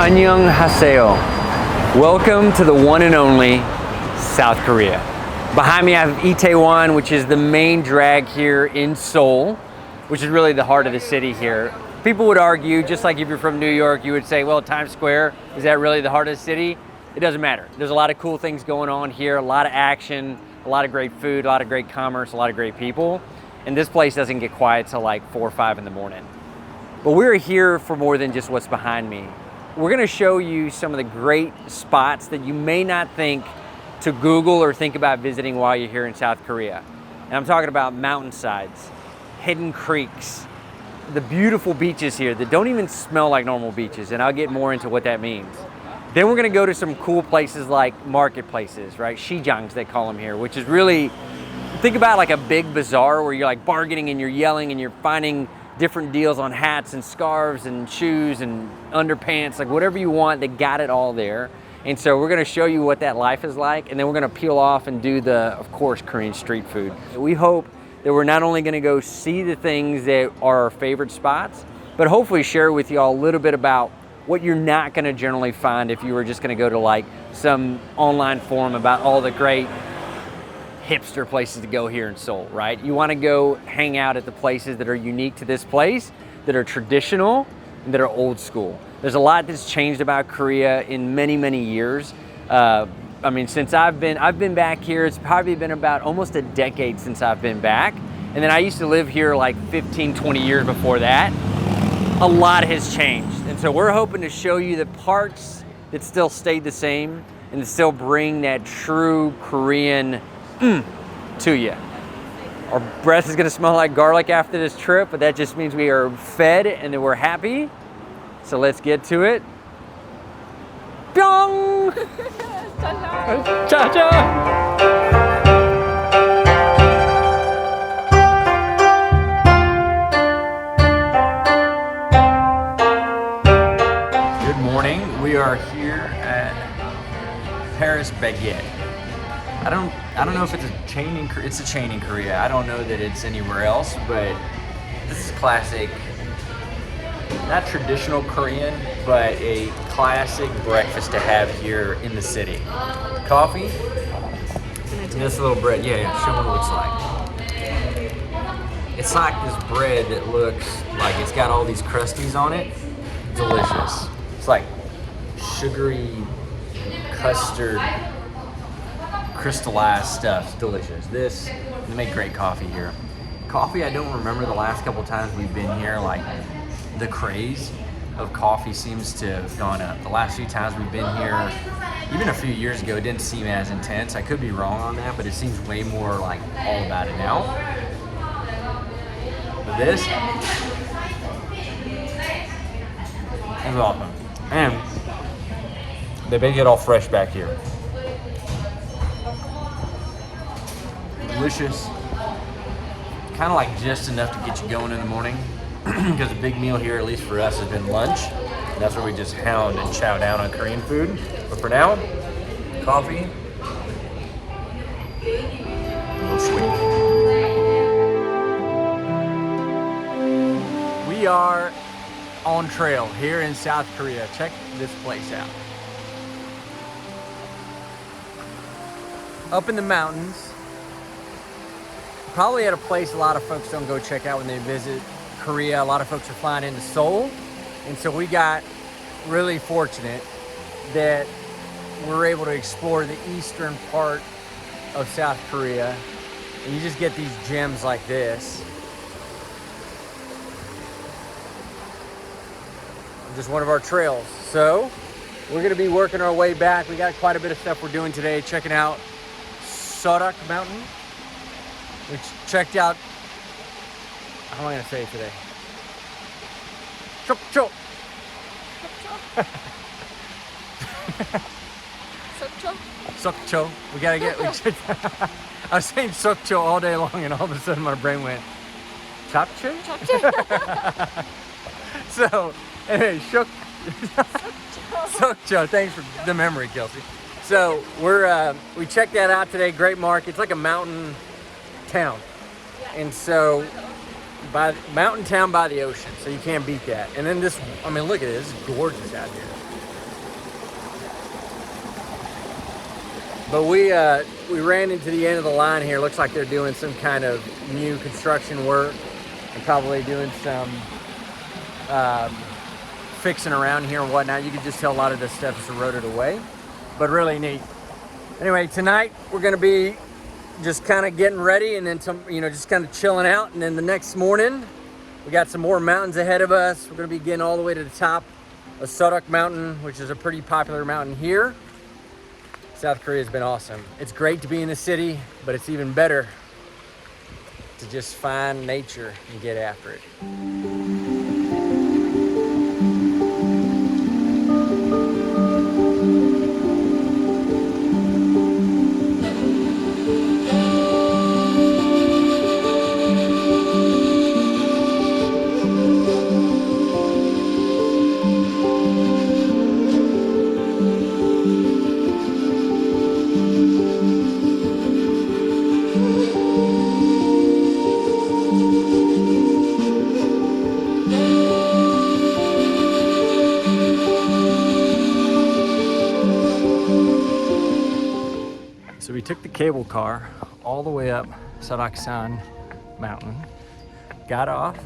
Annyeonghaseyo. Welcome to the one and only South Korea. Behind me I have Itaewon, which is the main drag here in Seoul, which is really the heart of the city here. People would argue, just like if you're from New York, you would say, well, Times Square, is that really the heart of the city? It doesn't matter. There's a lot of cool things going on here, a lot of action, a lot of great food, a lot of great commerce, a lot of great people. And this place doesn't get quiet till like 4 or 5 in the morning. But we're here for more than just what's behind me. We're gonna show you some of the great spots that you may not think to Google or think about visiting while you're here in South Korea. And I'm talking about mountainsides, hidden creeks, the beautiful beaches here that don't even smell like normal beaches, and I'll get more into what that means. Then we're gonna go to some cool places like marketplaces, right? Sijangs, they call them here, which is really, think about like a big bazaar where you're like bargaining and you're yelling and you're finding different deals on hats and scarves and shoes and underpants, like whatever you want, they got it all there. And so we're gonna show you what that life is like, and then we're gonna peel off and do the, of course, Korean street food. We hope that we're not only gonna go see the things that are our favorite spots, but hopefully share with you all a little bit about what you're not gonna generally find if you were just gonna go to like some online forum about all the great hipster places to go here in Seoul, right? You want to go hang out at the places that are unique to this place, that are traditional, and that are old school. There's a lot that's changed about Korea in many, many years. I mean, since I've been back here, it's probably been about almost a decade since I've been back. And then I used to live here like 15, 20 years before that. A lot has changed. And so we're hoping to show you the parts that still stayed the same and that still bring that true Korean to you. Our breath is gonna smell like garlic after this trip, but that just means we are fed and that we're happy. So let's get to it. Pyong! Cha-cha! Good morning. We are here at Paris Baguette. I don't know if it's a chain in Korea. It's a chain in Korea. I don't know that it's anywhere else, but this is classic, not traditional Korean, but a classic breakfast to have here in the city. Coffee, and this little bread. Yeah, show me what it looks like. It's like this bread that looks like it's got all these crusties on it. Delicious. It's like sugary custard, crystallized stuff. It's delicious. They make great coffee here. Coffee, I don't remember the last couple times we've been here, like the craze of coffee seems to have gone up. The last few times we've been here, even a few years ago, it didn't seem as intense. I could be wrong on that, but it seems way more like all about it now. But this is awesome. And they make it all fresh back here. Delicious, kind of like just enough to get you going in the morning, because a big meal here, at least for us, has been lunch. And that's where we just hound and chow down on Korean food. But for now, coffee, a little sweet. We are on trail here in South Korea. Check this place out. Up in the mountains, probably at a place a lot of folks don't go check out when they visit Korea. A lot of folks are flying into Seoul. And so we got really fortunate that we're able to explore the eastern part of South Korea. And you just get these gems like this. Just one of our trails. So we're gonna be working our way back. We got quite a bit of stuff we're doing today, checking out Seoraksan Mountain, which checked out, how am I gonna say it today? Sokcho. Sokcho? Sokcho. We checked, I was saying Sokcho all day long, and all of a sudden my brain went, Chapche? Chapche. So, anyway, Sokcho. Thanks for the memory, Kelsie. So we checked that out today. Great market. It's like a mountain town, and so by mountain town by the ocean. So you can't beat that. And then this, I mean, look at this. It's gorgeous out here. But we ran into the end of the line here. Looks like they're doing some kind of new construction work and probably doing some fixing around here and whatnot. You can just tell a lot of this stuff is eroded away, but really neat. Anyway, tonight we're gonna be just kind of getting ready and then just kind of chilling out. And then the next morning, we got some more mountains ahead of us. We're gonna be getting all the way to the top of Seoraksan Mountain, which is a pretty popular mountain here. South Korea has been awesome. It's great to be in the city, but it's even better to just find nature and get after it. So we took the cable car all the way up Seoraksan Mountain, got off.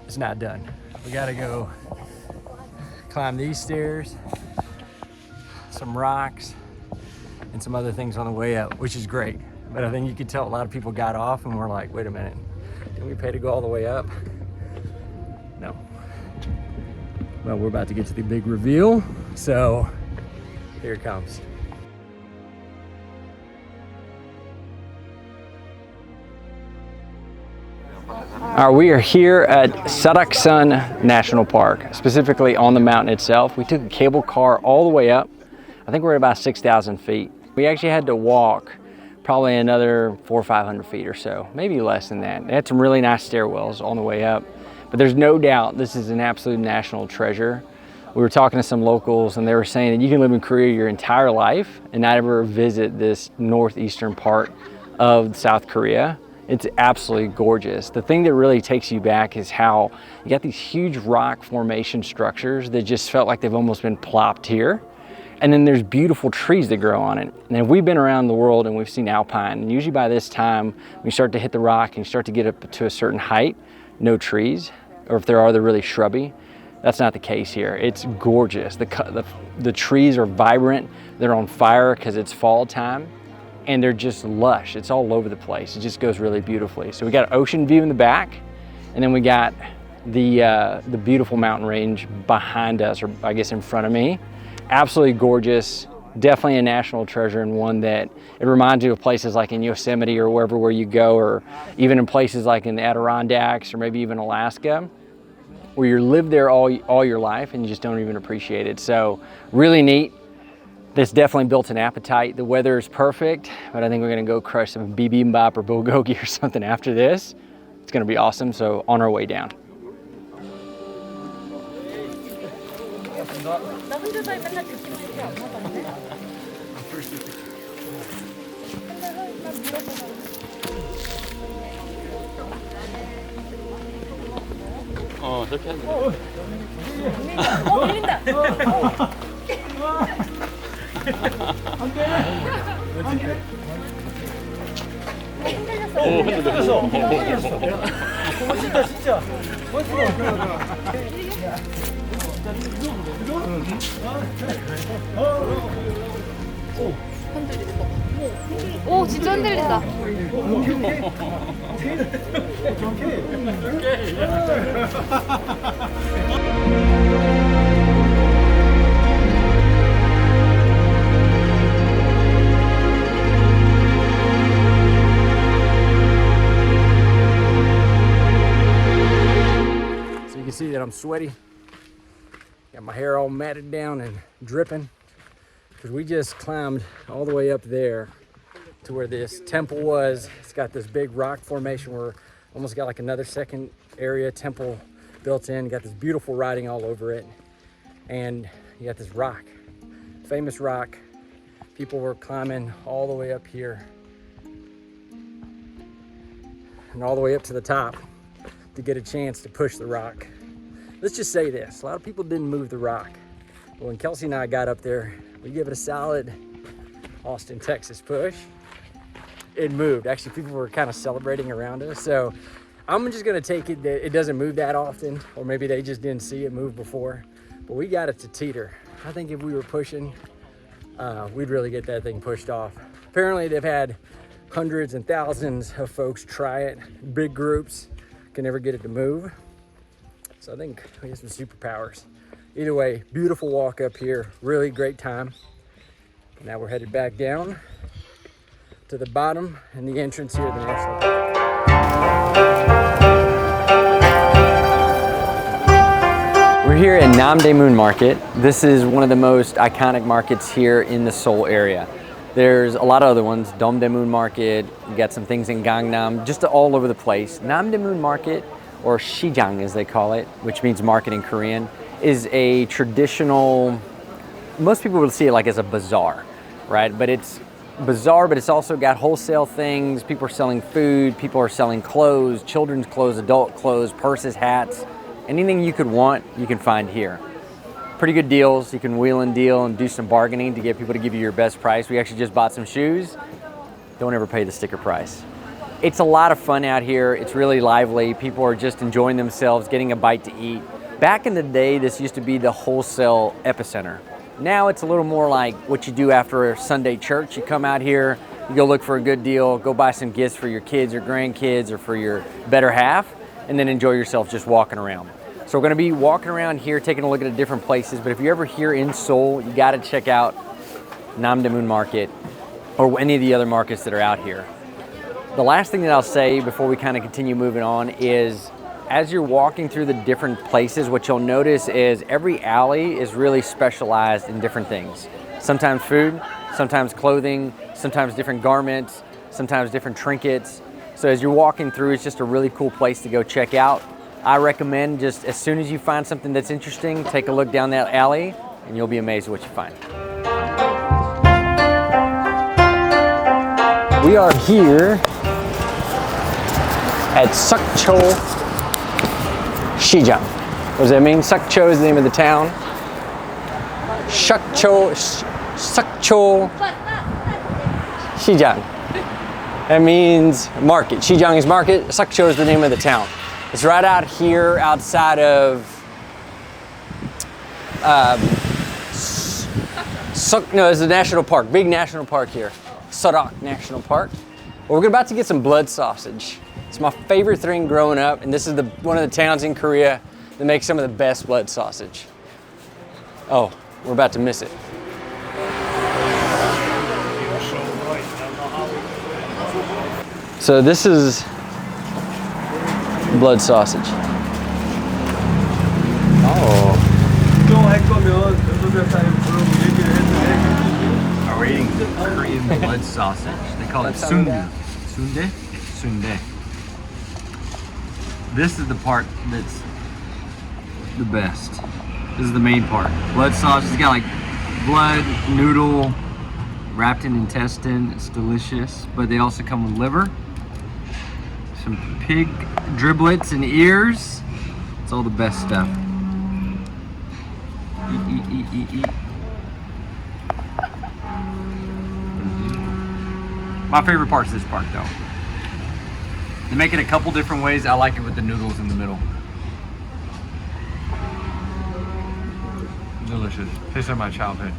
It's not done. We gotta go climb these stairs, some rocks, and some other things on the way up, which is great. But I think you could tell a lot of people got off and were like, wait a minute, didn't we pay to go all the way up? No. Well, we're about to get to the big reveal, so here it comes. All right, we are here at Seoraksan National Park, specifically on the mountain itself. We took a cable car all the way up. I think we're at about 6,000 feet. We actually had to walk probably another 400 or 500 feet or so, maybe less than that. They had some really nice stairwells on the way up, but there's no doubt this is an absolute national treasure. We were talking to some locals and they were saying that you can live in Korea your entire life and not ever visit this northeastern part of South Korea. It's absolutely gorgeous. The thing that really takes you back is how you got these huge rock formation structures that just felt like they've almost been plopped here. And then there's beautiful trees that grow on it. And we've been around the world and we've seen alpine. And usually by this time, when you start to hit the rock and you start to get up to a certain height, no trees, or if there are, they're really shrubby. That's not the case here. It's gorgeous. The trees are vibrant. They're on fire because it's fall time. And they're just lush. It's all over the place. It just goes really beautifully. So we got an ocean view in the back, and then we got the beautiful mountain range behind us, or I guess in front of me. Absolutely gorgeous. Definitely a national treasure, and one that it reminds you of places like in Yosemite or wherever where you go, or even in places like in the Adirondacks or maybe even Alaska, where you live there all your life and you just don't even appreciate it. So really neat. This definitely built an appetite. The weather is perfect, but I think we're gonna go crush some bibimbap or bulgogi or something after this. It's gonna be awesome, so on our way down. 저렇게 하는 거. 밀린다. 오, 흔들렸어. 진짜. 오, 진짜 흔들린다. So you can see that I'm sweaty. Got my hair all matted down and dripping because we just climbed all the way up there to where this temple was. It's got this big rock formation where almost got like another second area temple built in. You got this beautiful writing all over it. And you got this rock, famous rock. People were climbing all the way up here and all the way up to the top to get a chance to push the rock. Let's just say this, a lot of people didn't move the rock. But when Kelsie and I got up there, we gave it a solid Austin, Texas push. It moved. Actually, people were kind of celebrating around us. So I'm just gonna take it that it doesn't move that often, or maybe they just didn't see it move before, but we got it to teeter. I think if we were pushing, we'd really get that thing pushed off. Apparently they've had hundreds and thousands of folks try it, big groups, can never get it to move. So I think we have some superpowers. Either way, beautiful walk up here, really great time. Now we're headed back down to the bottom and the entrance here at the National Park. We're here at Namdaemun Market. This is one of the most iconic markets here in the Seoul area. There's a lot of other ones, Namdaemun Market, you got some things in Gangnam, just all over the place. Namdaemun Market, or sijangs as they call it, which means market in Korean, is a traditional, most people would see it like as a bazaar, right? But it's bazaar, but it's also got wholesale things. People are selling food, people are selling clothes, children's clothes, adult clothes, purses, hats, anything you could want, you can find here. Pretty good deals. You can wheel and deal and do some bargaining to get people to give you your best price. We actually just bought some shoes. Don't ever pay the sticker price. It's a lot of fun out here. It's really lively. People are just enjoying themselves, getting a bite to eat. Back in the day, this used to be the wholesale epicenter. Now it's a little more like what you do after a Sunday church. You come out here, you go look for a good deal, go buy some gifts for your kids or grandkids or for your better half, and then enjoy yourself just walking around. So we're gonna be walking around here, taking a look at different places, but if you're ever here in Seoul, you gotta check out Namdaemun Market or any of the other markets that are out here. The last thing that I'll say before we kind of continue moving on is, as you're walking through the different places, what you'll notice is every alley is really specialized in different things. Sometimes food, sometimes clothing, sometimes different garments, sometimes different trinkets. So as you're walking through, it's just a really cool place to go check out. I recommend just as soon as you find something that's interesting, take a look down that alley and you'll be amazed at what you find. We are here at Sokcho Sijang. What does that mean? Sokcho is the name of the town. Sokcho Sijang. That means market. Sijang is market. Sokcho is the name of the town. It's right out here outside of it's a national park, big national park here. Seorak National Park. Well, we're about to get some blood sausage. It's my favorite thing growing up, and this is one of the towns in Korea that makes some of the best blood sausage. Oh, we're about to miss it. So this is blood sausage. Oh. We're eating Korean blood sausage. They call it Sundae. Sundae. This is the part that's the best. This is the main part. Blood sausage. It's got like blood, noodle, wrapped in intestine. It's delicious. But they also come with liver, some pig driblets and ears. It's all the best stuff. Eat. My favorite part is this part though. They make it a couple different ways. I like it with the noodles in the middle. Delicious. Tastes like my childhood.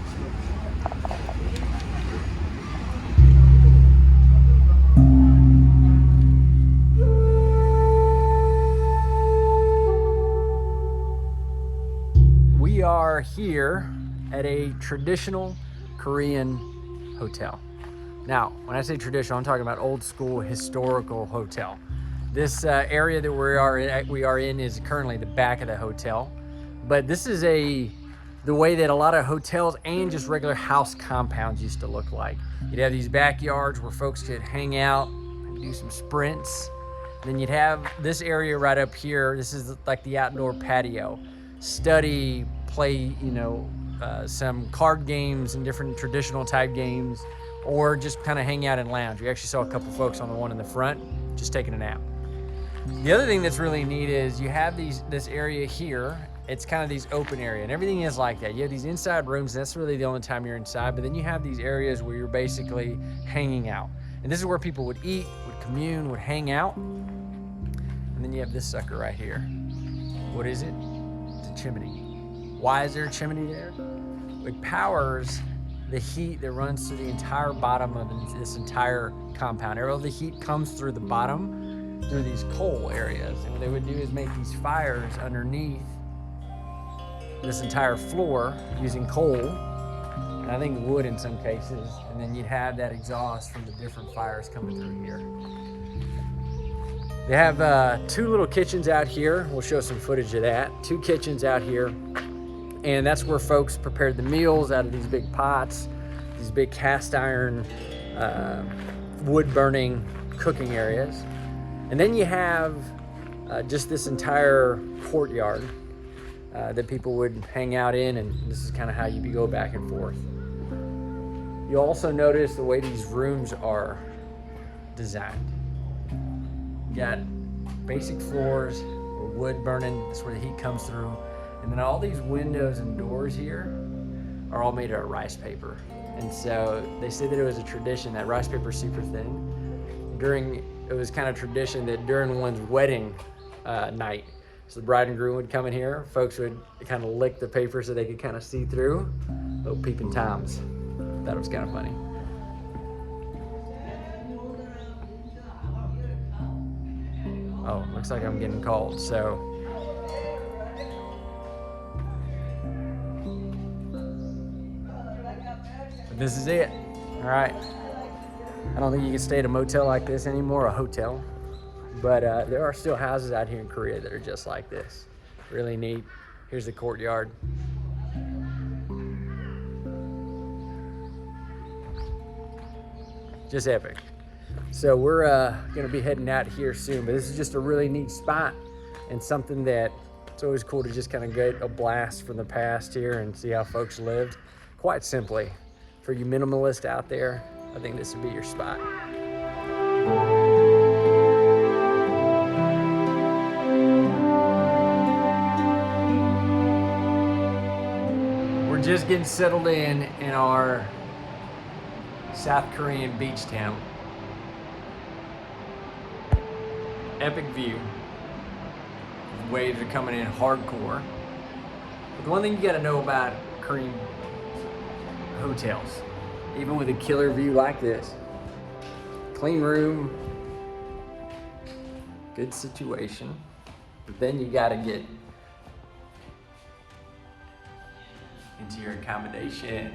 We are here at a traditional Korean hotel. Now, when I say traditional, I'm talking about old school historical hotel. This area that we are in is currently the back of the hotel, but this is the way that a lot of hotels and just regular house compounds used to look like. You'd have these backyards where folks could hang out and do some sprints. Then you'd have this area right up here. This is like the outdoor patio. Study, play, some card games and different traditional type games, or just kind of hang out and lounge. We actually saw a couple folks on the one in the front just taking a nap. The other thing that's really neat is you have this area here, it's kind of these open area, and everything is like that. You have these inside rooms, and that's really the only time you're inside, but then you have these areas where you're basically hanging out. And this is where people would eat, would commune, would hang out. And then you have this sucker right here. What is it? It's a chimney. Why is there a chimney there? It powers the heat that runs through the entire bottom of this entire compound. All the heat comes through the bottom, through these coal areas. And what they would do is make these fires underneath this entire floor using coal, and I think wood in some cases, and then you'd have that exhaust from the different fires coming through here. They have 2 little kitchens out here. We'll show some footage of that. 2 kitchens out here, and that's where folks prepared the meals out of these big pots, these big cast iron, wood burning cooking areas. And then you have just this entire courtyard that people would hang out in, and this is kind of how you go back and forth. You'll also notice the way these rooms are designed. You got basic floors, wood burning, that's where the heat comes through. And then all these windows and doors here are all made out of rice paper. And so they say that it was a tradition, that rice paper is super thin. It was kind of tradition that during one's wedding night, so the bride and groom would come in here, folks would kind of lick the paper so they could kind of see through. Little peeping toms. Thought it was kind of funny. Oh, looks like I'm getting called, so. But this is it, all right. I don't think you can stay at a motel like this anymore, a hotel. But there are still houses out here in Korea that are just like this. Really neat. Here's the courtyard. Just epic. So we're gonna be heading out here soon, but this is just a really neat spot and something that it's always cool to just kind of get a blast from the past here and see how folks lived. Quite simply, for you minimalists out there, I think this would be your spot. We're just getting settled in our South Korean beach town. Epic view. Waves are coming in hardcore. But the one thing you gotta know about Korean hotels, even with a killer view like this, clean room, good situation, but then you gotta get into your accommodation.